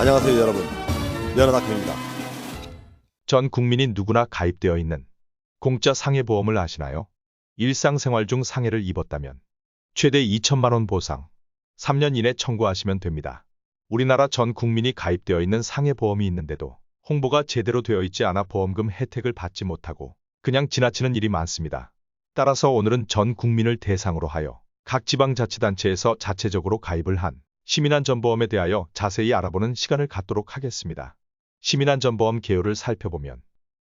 안녕하세요 여러분, 연어닥터입니다. 전 국민이 누구나 가입되어 있는 공짜 상해보험을 아시나요? 일상생활 중 상해를 입었다면 최대 2천만 원 보상, 3년 이내 청구하시면 됩니다. 우리나라 전 국민이 가입되어 있는 상해보험이 있는데도 홍보가 제대로 되어 있지 않아 보험금 혜택을 받지 못하고 그냥 지나치는 일이 많습니다. 따라서 오늘은 전 국민을 대상으로 하여 각 지방자치단체에서 자체적으로 가입을 한 시민안전보험에 대하여 자세히 알아보는 시간을 갖도록 하겠습니다. 시민안전보험 개요를 살펴보면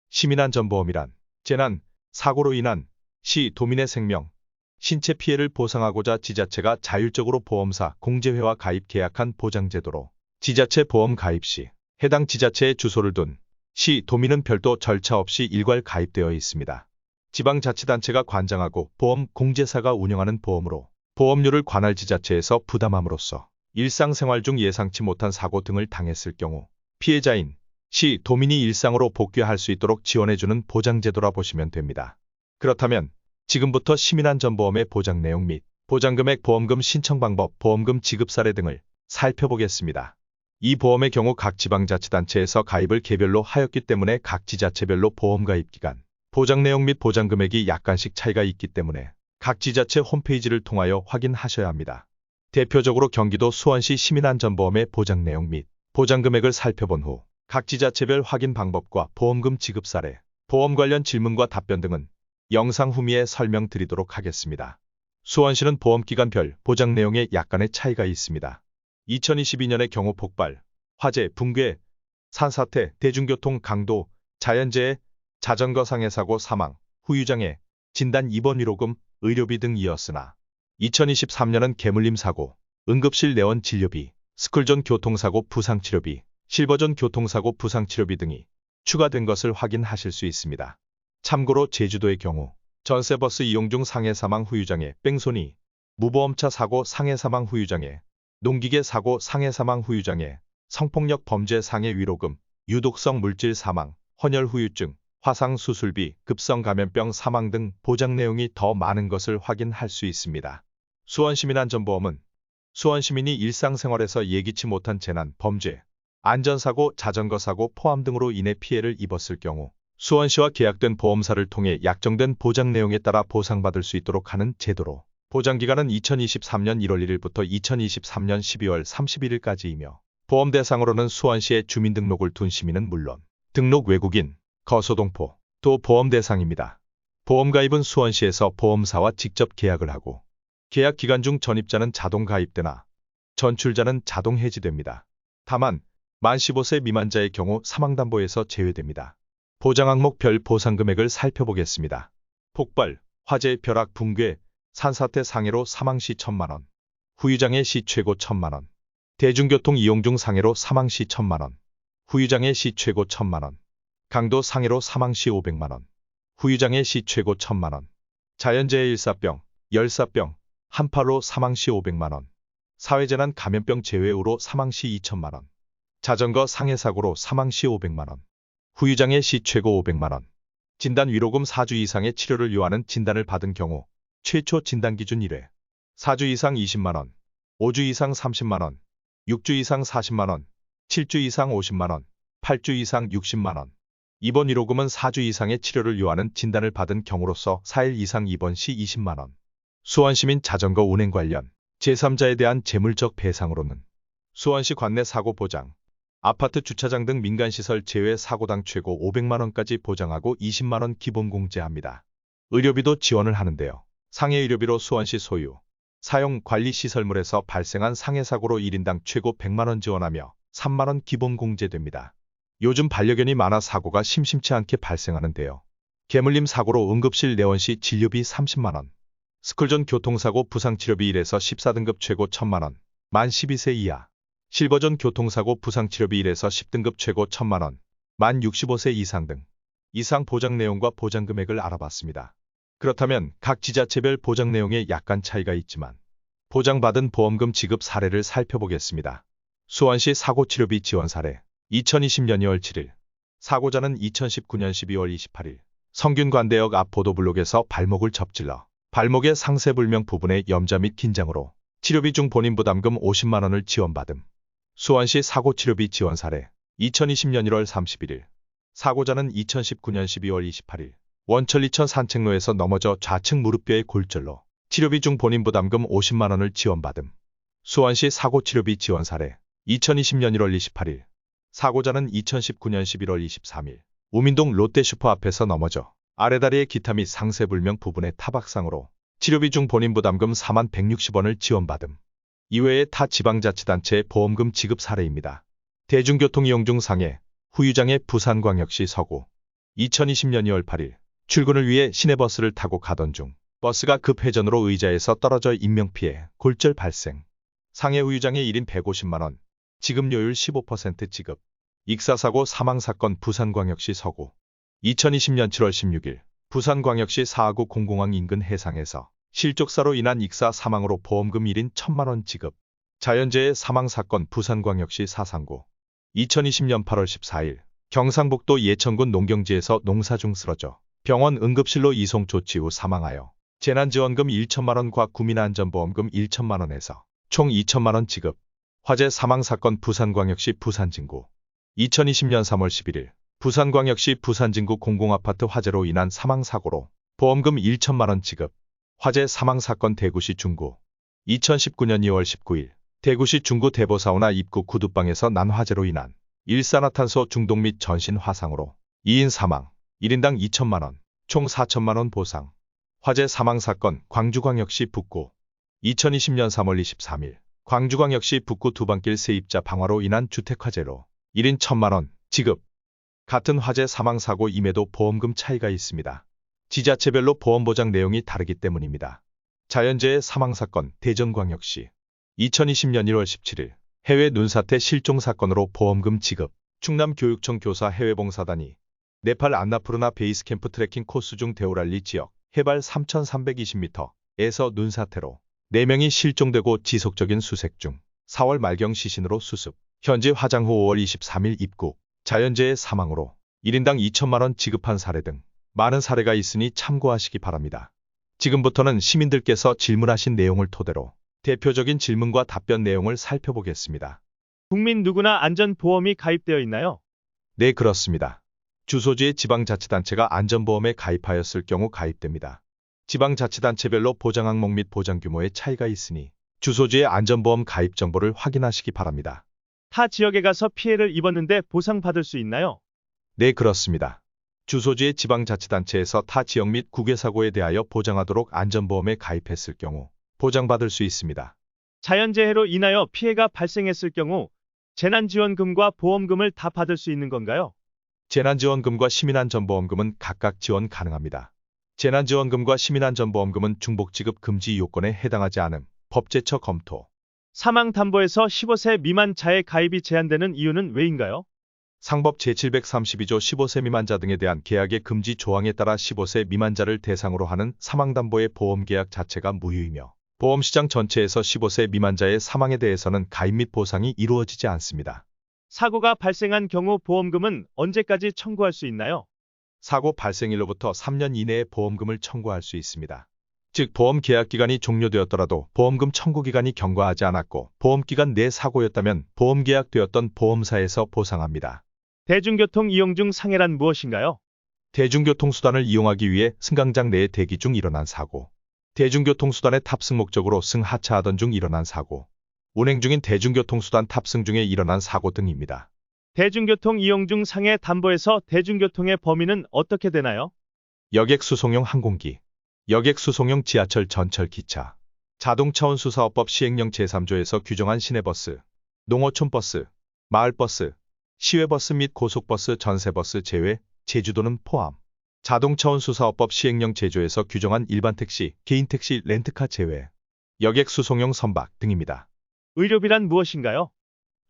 시민안전보험이란 재난, 사고로 인한 시, 도민의 생명, 신체 피해를 보상하고자 지자체가 자율적으로 보험사, 공제회와 가입 계약한 보장제도로 지자체 보험 가입 시 해당 지자체에 주소를 둔 시, 도민은 별도 절차 없이 일괄 가입되어 있습니다. 지방자치단체가 관장하고 보험 공제사가 운영하는 보험으로 보험료를 관할 지자체에서 부담함으로써 일상생활 중 예상치 못한 사고 등을 당했을 경우 피해자인 시, 도민이 일상으로 복귀할 수 있도록 지원해주는 보장제도라 보시면 됩니다. 그렇다면 지금부터 시민안전보험의 보장 내용 및 보장금액, 보험금 신청 방법, 보험금 지급 사례 등을 살펴보겠습니다. 이 보험의 경우 각 지방자치단체에서 가입을 개별로 하였기 때문에 각 지자체별로 보험 가입 기간, 보장 내용 및 보장금액이 약간씩 차이가 있기 때문에 각 지자체 홈페이지를 통하여 확인하셔야 합니다. 대표적으로 경기도 수원시 시민안전보험의 보장 내용 및 보장금액을 살펴본 후 각 지자체별 확인 방법과 보험금 지급 사례, 보험 관련 질문과 답변 등은 영상 후미에 설명드리도록 하겠습니다. 수원시는 보험기관별 보장 내용에 약간의 차이가 있습니다. 2022년의 경우 폭발, 화재, 붕괴, 산사태, 대중교통 강도, 자연재해, 자전거 상해사고 사망, 후유장애, 진단 입원 위로금, 의료비 등이었으나 2023년은 개물림 사고, 응급실 내원 진료비, 스쿨존 교통사고 부상치료비, 실버존 교통사고 부상치료비 등이 추가된 것을 확인하실 수 있습니다. 참고로 제주도의 경우 전세버스 이용 중 상해사망 후유장애, 뺑소니, 무보험차 사고 상해사망 후유장애, 농기계 사고 상해사망 후유장애, 성폭력 범죄 상해 위로금, 유독성 물질 사망, 헌혈 후유증, 화상 수술비, 급성 감염병 사망 등 보장 내용이 더 많은 것을 확인할 수 있습니다. 수원시민안전보험은 수원시민이 일상생활에서 예기치 못한 재난, 범죄, 안전사고, 자전거사고 포함 등으로 인해 피해를 입었을 경우 수원시와 계약된 보험사를 통해 약정된 보장 내용에 따라 보상받을 수 있도록 하는 제도로 보장기간은 2023년 1월 1일부터 2023년 12월 31일까지이며 보험 대상으로는 수원시에 주민등록을 둔 시민은 물론 등록 외국인, 거소동포, 도 보험 대상입니다. 보험 가입은 수원시에서 보험사와 직접 계약을 하고 계약 기간 중 전입자는 자동 가입되나 전출자는 자동 해지됩니다. 다만 만 15세 미만자의 경우 사망담보에서 제외됩니다. 보장 항목별 보상금액을 살펴보겠습니다. 폭발, 화재, 벼락, 붕괴, 산사태 상해로 사망 시 1,000만 원, 후유장애 시 최고 1,000만 원, 대중교통 이용 중 상해로 사망 시 1,000만 원, 후유장애 시 최고 1,000만 원, 강도 상해로 사망 시 500만 원, 후유장애 시 최고 1,000만 원, 자연재해 일사병, 열사병, 한파로 사망 시 500만 원, 사회재난 감염병 제외우로 사망 시 2,000만 원, 자전거 상해사고로 사망 시 500만 원, 후유장애 시 최고 500만 원, 진단 위로금 4주 이상의 치료를 요하는 진단을 받은 경우 최초 진단기준 1회, 4주 이상 20만 원, 5주 이상 30만 원, 6주 이상 40만 원, 7주 이상 50만 원, 8주 이상 60만 원. 입원 위로금은 4주 이상의 치료를 요하는 진단을 받은 경우로서 4일 이상 입원 시 20만 원. 수원시민 자전거 운행 관련 제3자에 대한 재물적 배상으로는 수원시 관내 사고 보장, 아파트 주차장 등 민간시설 제외 사고당 최고 500만 원까지 보장하고 20만 원 기본 공제합니다. 의료비도 지원을 하는데요. 상해 의료비로 수원시 소유, 사용, 관리 시설물에서 발생한 상해 사고로 1인당 최고 100만 원 지원하며 3만 원 기본 공제됩니다. 요즘 반려견이 많아 사고가 심심치 않게 발생하는데요. 개물림 사고로 응급실 내원 시 진료비 30만 원, 스쿨존 교통사고 부상치료비 1에서 14등급 최고 1,000만 원, 만 12세 이하, 실버존 교통사고 부상치료비 1에서 10등급 최고 1,000만 원, 만 65세 이상 등 이상 보장 내용과 보장 금액을 알아봤습니다. 그렇다면 각 지자체별 보장 내용에 약간 차이가 있지만 보장받은 보험금 지급 사례를 살펴보겠습니다. 수원시 사고치료비 지원 사례 2020년 2월 7일 사고자는 2019년 12월 28일 성균관대역 앞 보도블록에서 발목을 접질러 발목의 상세불명 부분의 염자 및 긴장으로 치료비 중 본인 부담금 50만 원을 지원받음. 수원시 사고치료비 지원 사례 2020년 1월 31일 사고자는 2019년 12월 28일 원천 이천 산책로에서 넘어져 좌측 무릎뼈의 골절로 치료비 중 본인 부담금 50만 원을 지원받음. 수원시 사고치료비 지원 사례 2020년 1월 28일 사고자는 2019년 11월 23일 우민동 롯데슈퍼 앞에서 넘어져 아래다리의 기타 및 상세불명 부분의 타박상으로 치료비 중 본인 부담금 4만 160원을 지원받음. 이외에 타 지방자치단체의 보험금 지급 사례입니다. 대중교통 이용 중 상해, 후유장애 부산광역시 서구 2020년 2월 8일 출근을 위해 시내버스를 타고 가던 중 버스가 급회전으로 의자에서 떨어져 인명피해, 골절 발생. 상해 후유장애 1인 150만 원, 지급료율 15% 지급. 익사사고 사망사건 부산광역시 서구 2020년 7월 16일 부산광역시 사하구 공공항 인근 해상에서 실족사로 인한 익사 사망으로 보험금 1인 1,000만 원 지급. 자연재해 사망사건 부산광역시 사상구 2020년 8월 14일 경상북도 예천군 농경지에서 농사 중 쓰러져 병원 응급실로 이송 조치 후 사망하여 재난지원금 1,000만 원과 국민안전보험금 1,000만 원에서 총 2,000만 원 지급. 화재 사망사건 부산광역시 부산진구 2020년 3월 11일 부산광역시 부산진구 공공아파트 화재로 인한 사망사고로 보험금 1,000만 원 지급. 화재 사망사건 대구시 중구 2019년 2월 19일 대구시 중구 대보사우나 입구 구두방에서 난 화재로 인한 일산화탄소 중독 및 전신 화상으로 2인 사망, 1인당 2,000만 원, 총 4,000만 원 보상. 화재 사망사건 광주광역시 북구 2020년 3월 23일 광주광역시 북구 두방길 세입자 방화로 인한 주택화재로 1인 1,000만 원 지급. 같은 화재 사망사고임에도 보험금 차이가 있습니다. 지자체별로 보험보장 내용이 다르기 때문입니다. 자연재해 사망사건 대전광역시 2020년 1월 17일 해외 눈사태 실종사건으로 보험금 지급. 충남교육청 교사 해외봉사단이 네팔 안나푸르나 베이스캠프 트레킹 코스 중 데오랄리 지역 해발 3,320m에서 눈사태로 4명이 실종되고 지속적인 수색 중 4월 말경 시신으로 수습. 현지 화장 후 5월 23일 입국. 자연재해 사망으로 1인당 2,000만 원 지급한 사례 등 많은 사례가 있으니 참고하시기 바랍니다. 지금부터는 시민들께서 질문하신 내용을 토대로 대표적인 질문과 답변 내용을 살펴보겠습니다. 국민 누구나 안전보험이 가입되어 있나요? 네, 그렇습니다. 주소지의 지방자치단체가 안전보험에 가입하였을 경우 가입됩니다. 지방자치단체별로 보장 항목 및 보장 규모의 차이가 있으니 주소지의 안전보험 가입 정보를 확인하시기 바랍니다. 타 지역에 가서 피해를 입었는데 보상받을 수 있나요? 네, 그렇습니다. 주소지의 지방자치단체에서 타 지역 및 국외사고에 대하여 보장하도록 안전보험에 가입했을 경우 보장받을 수 있습니다. 자연재해로 인하여 피해가 발생했을 경우 재난지원금과 보험금을 다 받을 수 있는 건가요? 재난지원금과 시민안전보험금은 각각 지원 가능합니다. 재난지원금과 시민안전보험금은 중복지급 금지 요건에 해당하지 않음, 법제처 검토. 사망담보에서 15세 미만 자의 가입이 제한되는 이유는 왜인가요? 상법 제732조 15세 미만자 등에 대한 계약의 금지 조항에 따라 15세 미만자를 대상으로 하는 사망담보의 보험계약 자체가 무효이며 보험시장 전체에서 15세 미만자의 사망에 대해서는 가입 및 보상이 이루어지지 않습니다. 사고가 발생한 경우 보험금은 언제까지 청구할 수 있나요? 사고 발생일로부터 3년 이내에 보험금을 청구할 수 있습니다. 즉 보험 계약 기간이 종료되었더라도 보험금 청구 기간이 경과하지 않았고 보험기간 내 사고였다면 보험 계약되었던 보험사에서 보상합니다. 대중교통 이용 중 상해란 무엇인가요? 대중교통수단을 이용하기 위해 승강장 내에 대기 중 일어난 사고. 대중교통수단의 탑승 목적으로 승하차하던 중 일어난 사고. 운행 중인 대중교통수단 탑승 중에 일어난 사고 등입니다. 대중교통 이용 중 상해 담보에서 대중교통의 범위는 어떻게 되나요? 여객수송용 항공기, 여객수송용 지하철 전철 기차, 자동차운수사업법 시행령 제3조에서 규정한 시내버스, 농어촌버스, 마을버스, 시외버스 및 고속버스 전세버스 제외, 제주도는 포함. 자동차운수사업법 시행령 제조에서 규정한 일반택시, 개인택시, 렌트카 제외, 여객수송용 선박 등입니다. 의료비란 무엇인가요?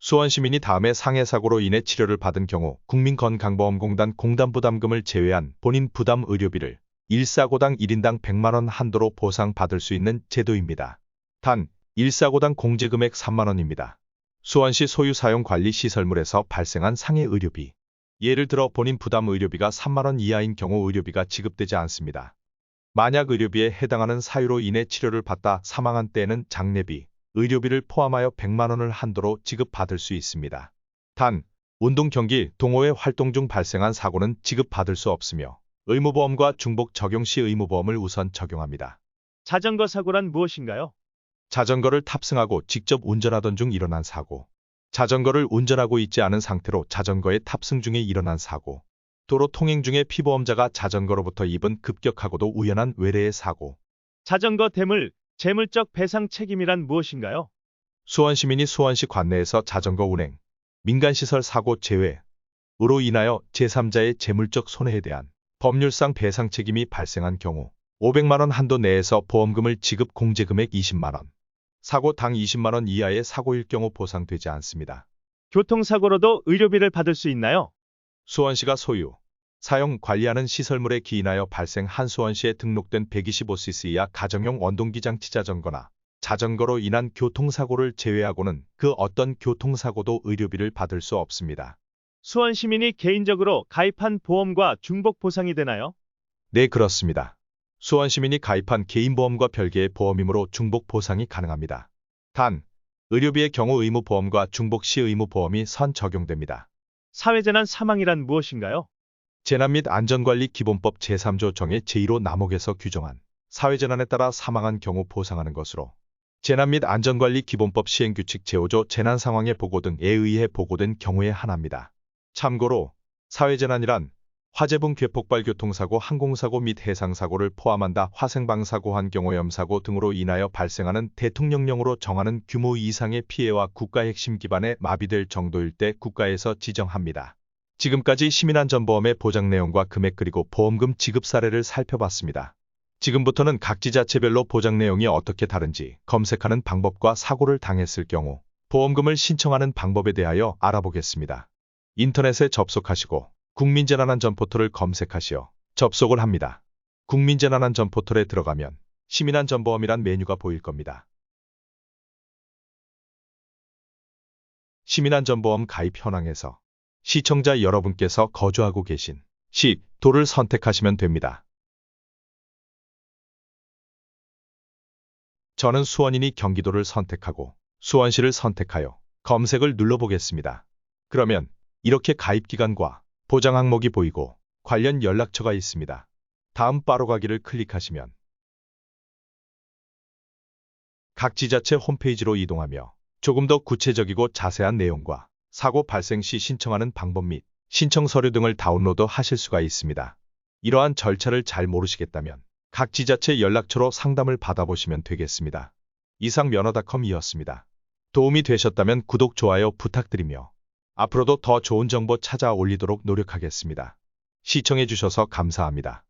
수원시민이 다음에 상해사고로 인해 치료를 받은 경우 국민건강보험공단 공단부담금을 제외한 본인 부담 의료비를 1사고당 1인당 100만 원 한도로 보상받을 수 있는 제도입니다. 단, 1사고당 공제금액 3만 원입니다. 수원시 소유 사용 관리 시설물에서 발생한 상해 의료비. 예를 들어 본인 부담 의료비가 3만 원 이하인 경우 의료비가 지급되지 않습니다. 만약 의료비에 해당하는 사유로 인해 치료를 받다 사망한 때에는 장례비, 의료비를 포함하여 100만 원을 한도로 지급받을 수 있습니다. 단, 운동 경기, 동호회 활동 중 발생한 사고는 지급받을 수 없으며 의무보험과 중복 적용 시 의무보험을 우선 적용합니다. 자전거 사고란 무엇인가요? 자전거를 탑승하고 직접 운전하던 중 일어난 사고. 자전거를 운전하고 있지 않은 상태로 자전거에 탑승 중에 일어난 사고. 도로 통행 중에 피보험자가 자전거로부터 입은 급격하고도 우연한 외래의 사고. 자전거 대물, 재물적 배상 책임이란 무엇인가요? 수원시민이 수원시 관내에서 자전거 운행, 민간시설 사고 제외로 인하여 제3자의 재물적 손해에 대한 법률상 배상 책임이 발생한 경우 500만 원 한도 내에서 보험금을 지급 공제금액 20만 원, 사고당 20만 원 이하의 사고일 경우 보상되지 않습니다. 교통사고로도 의료비를 받을 수 있나요? 수원시가 소유, 사용, 관리하는 시설물에 기인하여 발생한 수원시에 등록된 125cc 이하 가정용 원동기 장치 자전거나 자전거로 인한 교통사고를 제외하고는 그 어떤 교통사고도 의료비를 받을 수 없습니다. 수원 시민이 개인적으로 가입한 보험과 중복 보상이 되나요? 네, 그렇습니다. 수원시민이 가입한 개인보험과 별개의 보험이므로 중복 보상이 가능합니다. 단, 의료비의 경우 의무보험과 중복 시 의무보험이 선 적용됩니다. 사회재난 사망이란 무엇인가요? 재난 및 안전관리 기본법 제3조 정의 제1호 남목에서 규정한 사회재난에 따라 사망한 경우 보상하는 것으로 재난 및 안전관리 기본법 시행규칙 제5조 재난상황의 보고 등에 의해 보고된 경우에 한합니다. 참고로 사회재난이란 화재붕 괴폭발 교통사고, 항공사고 및 해상사고를 포함한다. 화생방사고, 환경오염사고 등으로 인하여 발생하는 대통령령으로 정하는 규모 이상의 피해와 국가 핵심 기반에 마비될 정도일 때 국가에서 지정합니다. 지금까지 시민안전보험의 보장 내용과 금액 그리고 보험금 지급 사례를 살펴봤습니다. 지금부터는 각 지자체별로 보장 내용이 어떻게 다른지 검색하는 방법과 사고를 당했을 경우 보험금을 신청하는 방법에 대하여 알아보겠습니다. 인터넷에 접속하시고 국민재난안전포털을 검색하시어 접속을 합니다. 국민재난안전포털에 들어가면 시민안전보험이란 메뉴가 보일 겁니다. 시민안전보험 가입 현황에서 시청자 여러분께서 거주하고 계신 시, 도를 선택하시면 됩니다. 저는 수원이니 경기도를 선택하고 수원시를 선택하여 검색을 눌러보겠습니다. 그러면 이렇게 가입기간과 보장 항목이 보이고 관련 연락처가 있습니다. 다음 바로 가기를 클릭하시면 각 지자체 홈페이지로 이동하며 조금 더 구체적이고 자세한 내용과 사고 발생 시 신청하는 방법 및 신청 서류 등을 다운로드 하실 수가 있습니다. 이러한 절차를 잘 모르시겠다면 각 지자체 연락처로 상담을 받아보시면 되겠습니다. 이상 면허닷컴이었습니다. 도움이 되셨다면 구독, 좋아요 부탁드리며 앞으로도 더 좋은 정보 찾아 올리도록 노력하겠습니다. 시청해주셔서 감사합니다.